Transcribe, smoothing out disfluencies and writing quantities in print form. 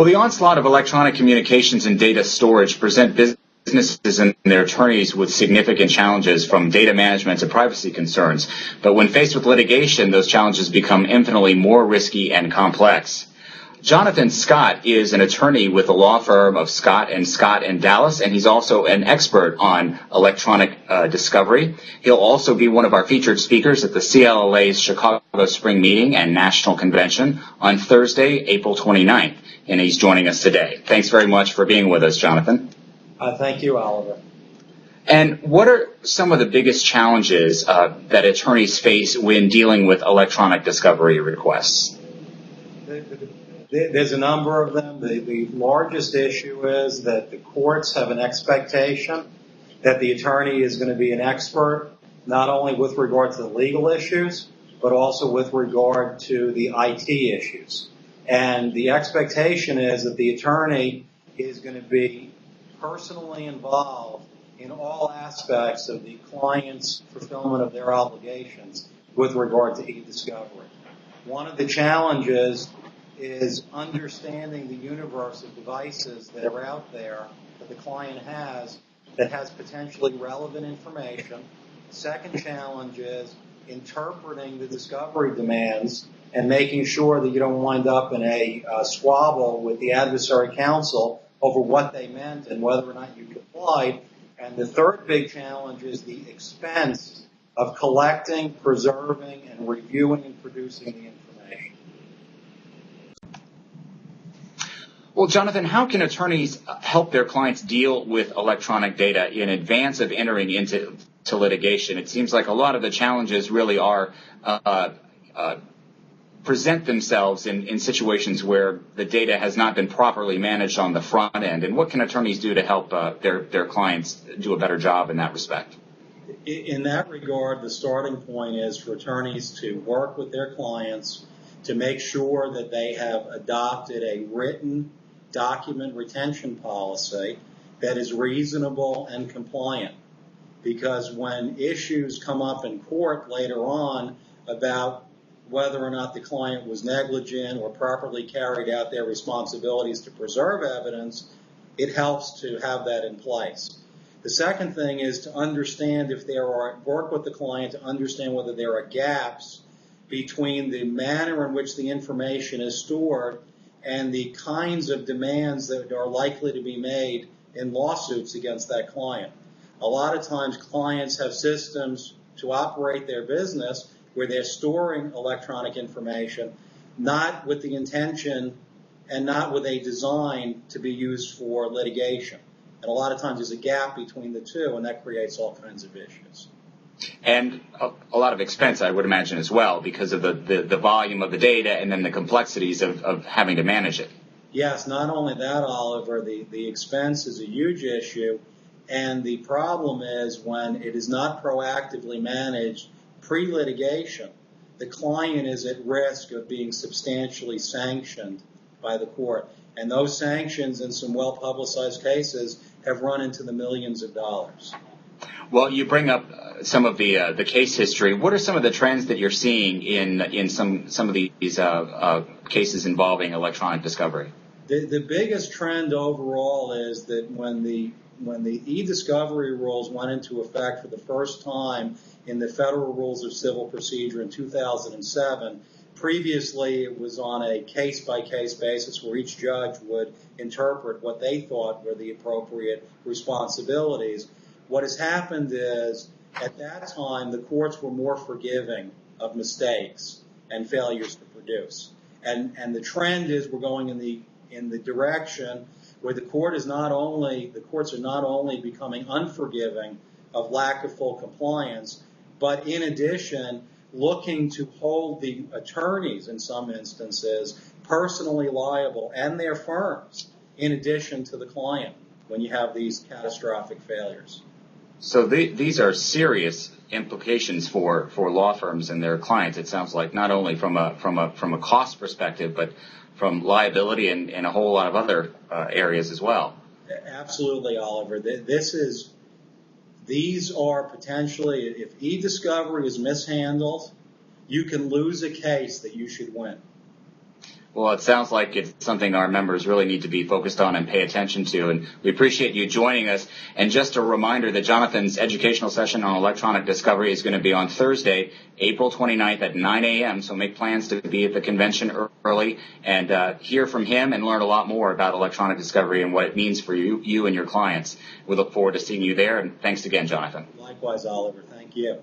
Well, the onslaught of electronic communications and data storage present businesses and their attorneys with significant challenges, from data management to privacy concerns. But when faced with litigation, those challenges become infinitely more risky and complex. Jonathan Scott is an attorney with the law firm of Scott in Dallas, and he's also an expert on electronic discovery. He'll also be one of our featured speakers at the CLLA's Chicago Spring Meeting and National Convention on Thursday, April 29th, and he's joining us today. Thanks very much for being with us, Jonathan. Thank you, Oliver. And what are some of the biggest challenges that attorneys face when dealing with electronic discovery requests? There's a number of them. The largest issue is that the courts have an expectation that the attorney is going to be an expert, not only with regard to the legal issues, but also with regard to the IT issues. And the expectation is that the attorney is going to be personally involved in all aspects of the client's fulfillment of their obligations with regard to e-discovery. One of the challenges is understanding the universe of devices that are out there that the client has that has potentially relevant information. The second challenge is interpreting the discovery demands and making sure that you don't wind up in a squabble with the adversary counsel over what they meant and whether or not you complied. And the third big challenge is the expense of collecting, preserving, and reviewing and producing the information. Well, Jonathan, how can attorneys help their clients deal with electronic data in advance of entering into litigation? It seems like a lot of the challenges really are present themselves in situations where the data has not been properly managed on the front end. And what can attorneys do to help their clients do a better job in that respect? In that regard, the starting point is for attorneys to work with their clients to make sure that they have adopted a written document retention policy that is reasonable and compliant. Because when issues come up in court later on about whether or not the client was negligent or properly carried out their responsibilities to preserve evidence, it helps to have that in place. The second thing is to understand work with the client to understand whether there are gaps between the manner in which the information is stored and the kinds of demands that are likely to be made in lawsuits against that client. A lot of times clients have systems to operate their business where they're storing electronic information, not with the intention and not with a design to be used for litigation. And a lot of times there's a gap between the two, and that creates all kinds of issues. And a lot of expense, I would imagine, as well, because of the volume of the data and then the complexities of having to manage it. Yes, not only that, Oliver, the expense is a huge issue, and the problem is when it is not proactively managed pre-litigation, the client is at risk of being substantially sanctioned by the court. And those sanctions, in some well-publicized cases, have run into the millions of dollars. Well, you bring up some of the case history. What are some of the trends that you're seeing in some of these cases involving electronic discovery? The biggest trend overall is that when the e-discovery rules went into effect for the first time in the Federal Rules of Civil Procedure in 2007, previously it was on a case-by-case basis where each judge would interpret what they thought were the appropriate responsibilities. What has happened is, at that time, the courts were more forgiving of mistakes and failures to produce. And the trend is we're going in the direction where the courts are not only becoming unforgiving of lack of full compliance, but in addition, looking to hold the attorneys, in some instances, personally liable and their firms, in addition to the client, when you have these catastrophic failures. So these are serious implications for law firms and their clients. It sounds like, not only from a cost perspective, but from liability and a whole lot of other areas as well. Absolutely, Oliver. These are potentially, if e-discovery is mishandled, you can lose a case that you should win. Well, it sounds like it's something our members really need to be focused on and pay attention to, and we appreciate you joining us. And just a reminder that Jonathan's educational session on electronic discovery is going to be on Thursday, April 29th at 9 a.m., so make plans to be at the convention early and hear from him and learn a lot more about electronic discovery and what it means for you and your clients. We look forward to seeing you there, and thanks again, Jonathan. Likewise, Oliver. Thank you.